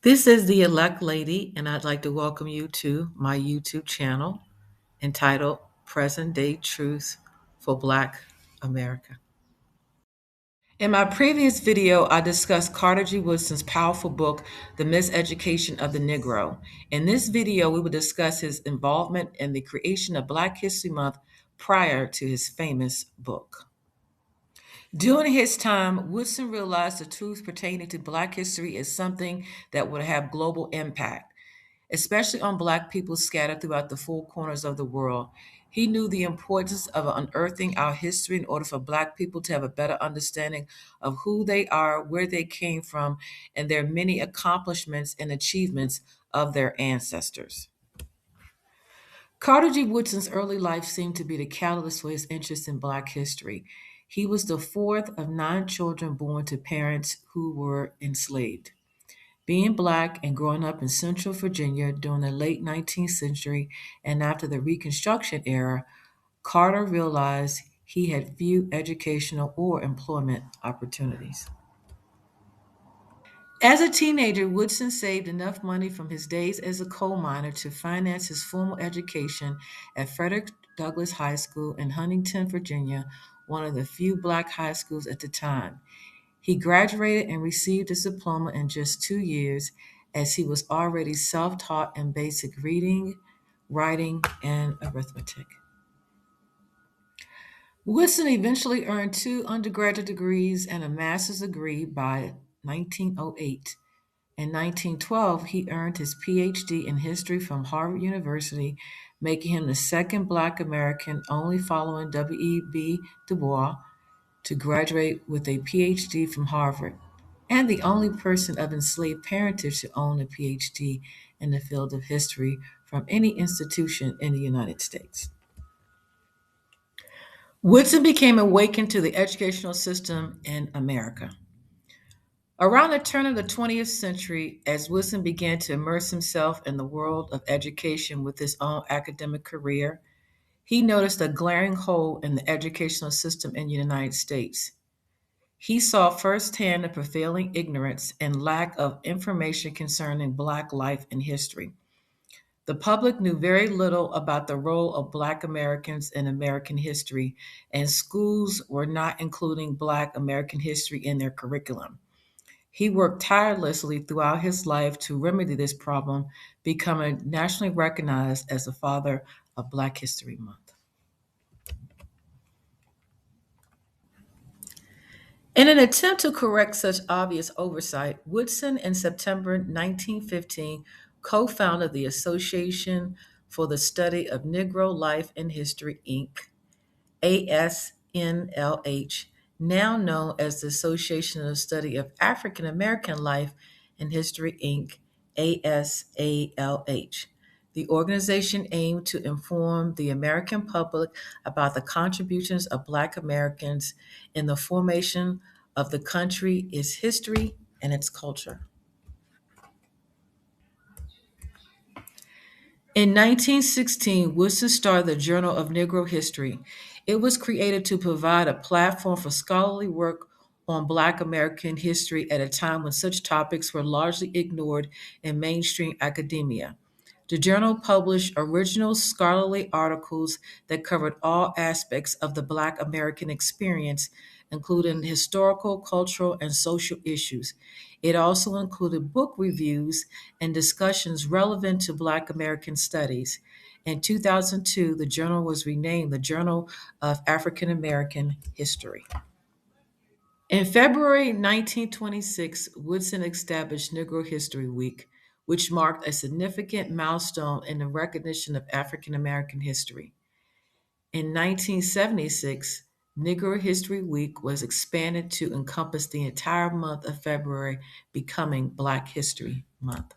This is the elect lady, and I'd like to welcome you to my YouTube channel entitled Present Day Truth for Black America. In my previous video, I discussed Carter G. Woodson's powerful book, The Miseducation of the Negro. In this video, we will discuss his involvement in the creation of Black History Month prior to his famous book. During his time, Woodson realized the truth pertaining to Black history is something that would have global impact, especially on Black people scattered throughout the four corners of the world. He knew the importance of unearthing our history in order for Black people to have a better understanding of who they are, where they came from, and their many accomplishments and achievements of their ancestors. Carter G. Woodson's early life seemed to be the catalyst for his interest in Black history. He was the fourth of nine children born to parents who were enslaved. Being Black and growing up in Central Virginia during the late 19th century and after the Reconstruction era, Carter realized he had few educational or employment opportunities. As a teenager, Woodson saved enough money from his days as a coal miner to finance his formal education at Frederick Douglass High School in Huntington, Virginia, one of the few Black high schools at the time. He graduated and received his diploma in just 2 years, as he was already self taught in basic reading, writing, and arithmetic. Woodson eventually earned two undergraduate degrees and a master's degree by 1908. In 1912, he earned his PhD in history from Harvard University, making him the second Black American, only following W.E.B. Du Bois, to graduate with a PhD from Harvard, and the only person of enslaved parentage to own a PhD in the field of history from any institution in the United States. Woodson became awakened to the educational system in America. Around the turn of the 20th century, as Woodson began to immerse himself in the world of education with his own academic career, he noticed a glaring hole in the educational system in the United States. He saw firsthand the prevailing ignorance and lack of information concerning Black life and history. The public knew very little about the role of Black Americans in American history, and schools were not including Black American history in their curriculum. He worked tirelessly throughout his life to remedy this problem, becoming nationally recognized as the father of Black History Month. In an attempt to correct such obvious oversight, Woodson in September 1915 co founded the Association for the Study of Negro Life and History, Inc., ASNLH, now known as the Association of the Study of African American Life and History, Inc., ASALH. The organization aimed to inform the American public about the contributions of Black Americans in the formation of the country, its history, and its culture. In 1916, Woodson started the Journal of Negro History. It was created to provide a platform for scholarly work on Black American history at a time when such topics were largely ignored in mainstream academia. The journal published original scholarly articles that covered all aspects of the Black American experience, including historical, cultural, and social issues. It also included book reviews and discussions relevant to Black American studies. In 2002, the journal was renamed the Journal of African American History. In February 1926, Woodson established Negro History Week, which marked a significant milestone in the recognition of African American history. In 1976, Negro History Week was expanded to encompass the entire month of February, becoming Black History Month.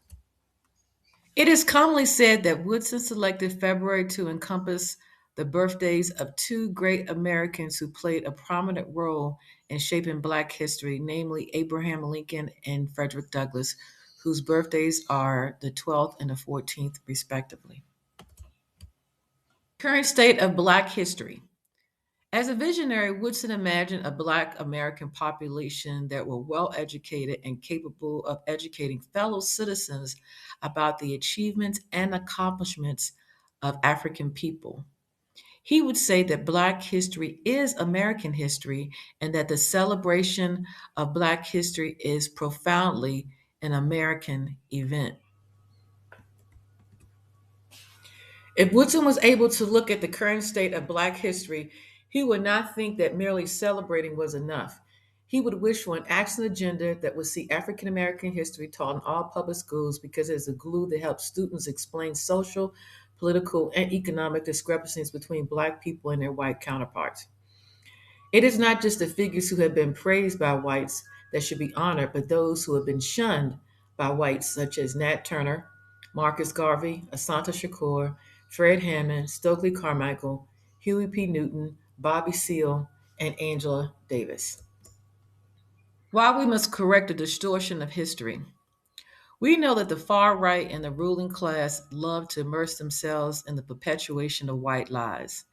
It is commonly said that Woodson selected February to encompass the birthdays of two great Americans who played a prominent role in shaping Black history, namely Abraham Lincoln and Frederick Douglass, whose birthdays are the 12th and the 14th, respectively. Current state of Black history. As a visionary, Woodson imagined a Black American population that were well educated and capable of educating fellow citizens about the achievements and accomplishments of African people. He would say that Black history is American history and that the celebration of Black history is profoundly an American event. If Woodson was able to look at the current state of Black history, he would not think that merely celebrating was enough. He would wish for an action agenda that would see African American history taught in all public schools because it is a glue that helps students explain social, political, and economic discrepancies between Black people and their white counterparts. It is not just the figures who have been praised by whites that should be honored, but those who have been shunned by whites, such as Nat Turner, Marcus Garvey, Asante Shakur, Fred Hammond, Stokely Carmichael, Huey P. Newton, Bobby Seale, and Angela Davis. While we must correct the distortion of history, we know that the far right and the ruling class love to immerse themselves in the perpetuation of white lies.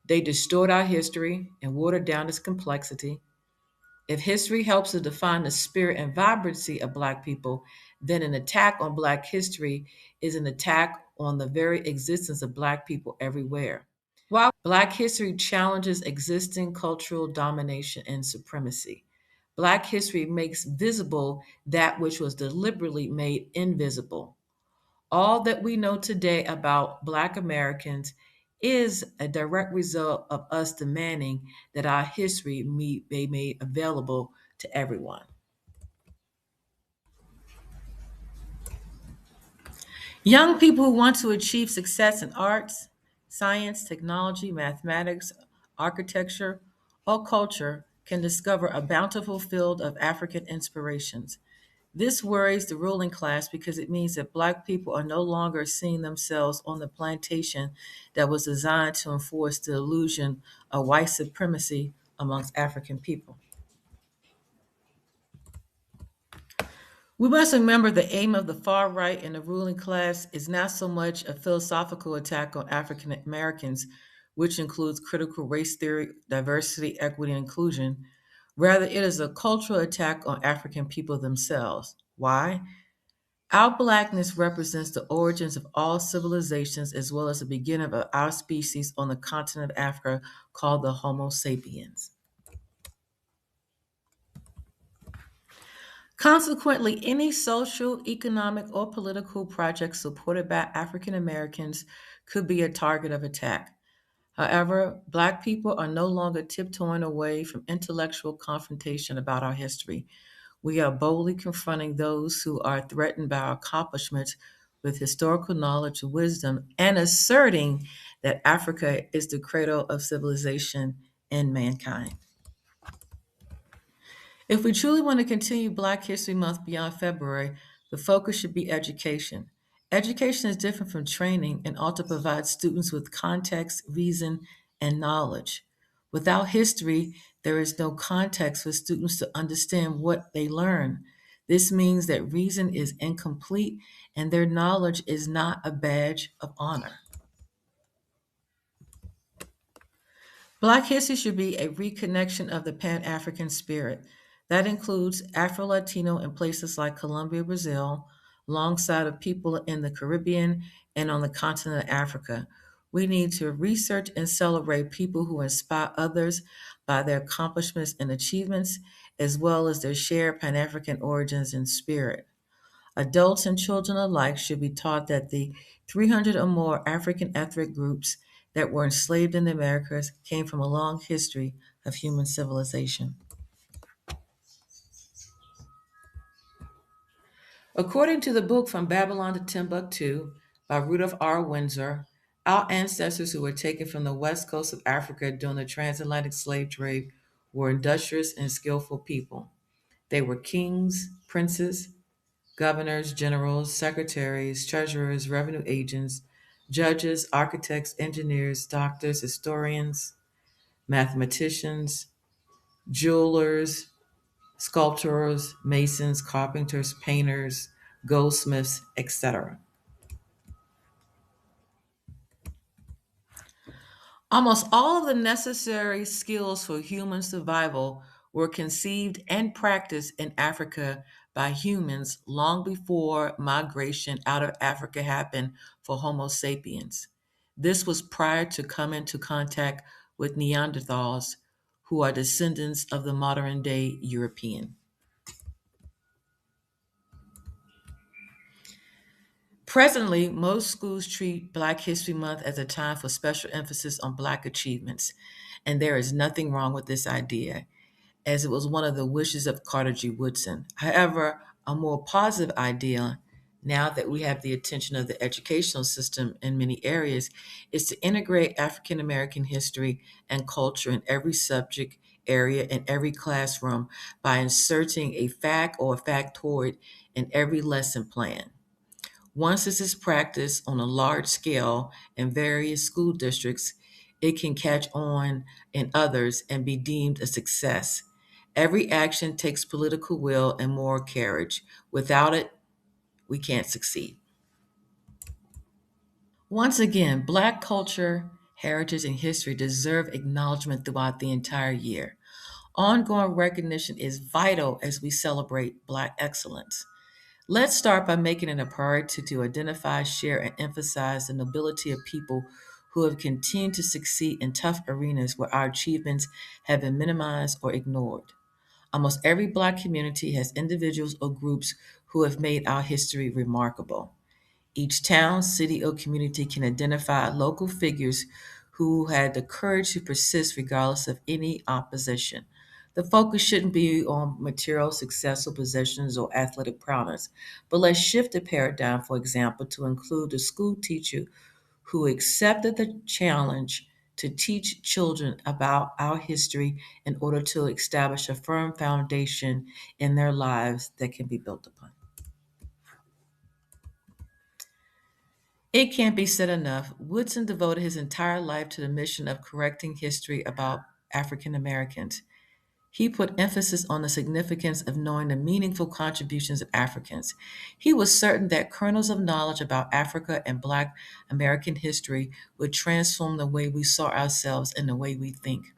They distort our history and water down its complexity. If history helps to define the spirit and vibrancy of Black people, then an attack on Black history is an attack on the very existence of Black people everywhere. While Black history challenges existing cultural domination and supremacy, Black history makes visible that which was deliberately made invisible. All that we know today about Black Americans is a direct result of us demanding that our history be made available to everyone. Young people who want to achieve success in arts, science, technology, mathematics, architecture, or culture can discover a bountiful field of African inspirations. This worries the ruling class because it means that Black people are no longer seeing themselves on the plantation that was designed to enforce the illusion of white supremacy amongst African people. We must remember the aim of the far right and the ruling class is not so much a philosophical attack on African Americans, which includes critical race theory, diversity, equity, and inclusion. Rather, it is a cultural attack on African people themselves. Why? Our Blackness represents the origins of all civilizations as well as the beginning of our species on the continent of Africa called the Homo sapiens. Consequently, any social, economic, or political project supported by African Americans could be a target of attack. However, Black people are no longer tiptoeing away from intellectual confrontation about our history. We are boldly confronting those who are threatened by our accomplishments with historical knowledge and wisdom and asserting that Africa is the cradle of civilization and mankind. If we truly want to continue Black History Month beyond February, the focus should be education. Education is different from training and ought to provide students with context, reason, and knowledge. Without history, there is no context for students to understand what they learn. This means that reason is incomplete and their knowledge is not a badge of honor. Black history should be a reconnection of the Pan African spirit. That includes Afro Latino in places like Colombia, Brazil, alongside of people in the Caribbean and on the continent of Africa. We need to research and celebrate people who inspire others by their accomplishments and achievements, as well as their shared Pan African origins and spirit. Adults and children alike should be taught that the 300 or more African ethnic groups that were enslaved in the Americas came from a long history of human civilization. According to the book From Babylon to Timbuktu by Rudolph R. Windsor, our ancestors who were taken from the west coast of Africa during the transatlantic slave trade were industrious and skillful people. They were kings, princes, governors, generals, secretaries, treasurers, revenue agents, judges, architects, engineers, doctors, historians, mathematicians, jewelers, sculptors, masons, carpenters, painters, goldsmiths, etc. Almost all of the necessary skills for human survival were conceived and practiced in Africa by humans long before migration out of Africa happened for Homo sapiens. This was prior to coming into contact with Neanderthals, who are descendants of the modern day European. Presently, most schools treat Black History Month as a time for special emphasis on Black achievements, and there is nothing wrong with this idea, as it was one of the wishes of Carter G. Woodson. However, a more positive idea, now that we have the attention of the educational system in many areas, is to integrate African American history and culture in every subject area in every classroom by inserting a fact or a factoid in every lesson plan. Once this is practiced on a large scale in various school districts, it can catch on in others and be deemed a success. Every action takes political will and moral courage. Without it, we can't succeed. Once again, Black culture, heritage, and history deserve acknowledgement throughout the entire year. Ongoing recognition is vital as we celebrate Black excellence. Let's start by making it a priority to identify, share, and emphasize the nobility of people who have continued to succeed in tough arenas where our achievements have been minimized or ignored. Almost every Black community has individuals or groups who have made our history remarkable. Each town, city, or community can identify local figures who had the courage to persist regardless of any opposition. The focus shouldn't be on material success or possessions or athletic prowess, but let's shift the paradigm, for example, to include the school teacher who accepted the challenge to teach children about our history in order to establish a firm foundation in their lives that can be built upon. It can't be said enough. Woodson devoted his entire life to the mission of correcting history about African Americans. He put emphasis on the significance of knowing the meaningful contributions of Africans. He was certain that kernels of knowledge about Africa and Black American history would transform the way we saw ourselves and the way we think.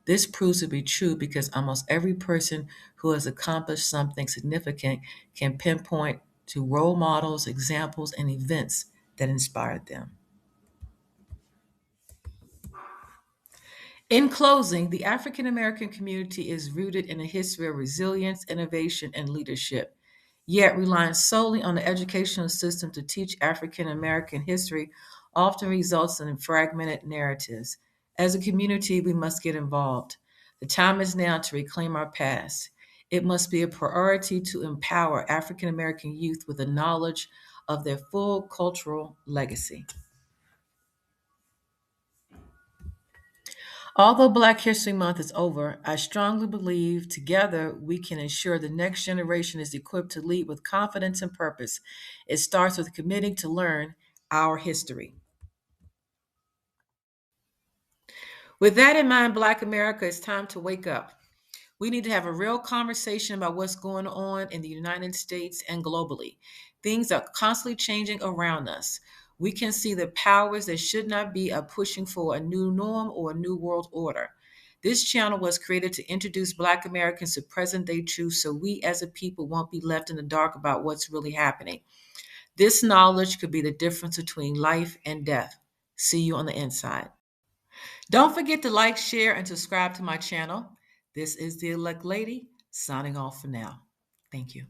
This proves to be true because almost every person who has accomplished something significant can pinpoint to role models, examples, and events that inspired them. In closing, the African American community is rooted in a history of resilience, innovation, and leadership. Yet, relying solely on the educational system to teach African American history often results in fragmented narratives. As a community, we must get involved. The time is now to reclaim our past. It must be a priority to empower African American youth with the knowledge of their full cultural legacy. Although Black History Month is over, I strongly believe together we can ensure the next generation is equipped to lead with confidence and purpose. It starts with committing to learn our history. With that in mind, Black America, it's time to wake up. We need to have a real conversation about what's going on in the United States and globally. Things are constantly changing around us. We can see the powers that should not be are pushing for a new norm or a new world order. This channel was created to introduce Black Americans to present day truth so we as a people won't be left in the dark about what's really happening. This knowledge could be the difference between life and death. See you on the inside. Don't forget to like, share, and subscribe to my channel. This is the Elect Lady signing off for now. Thank you.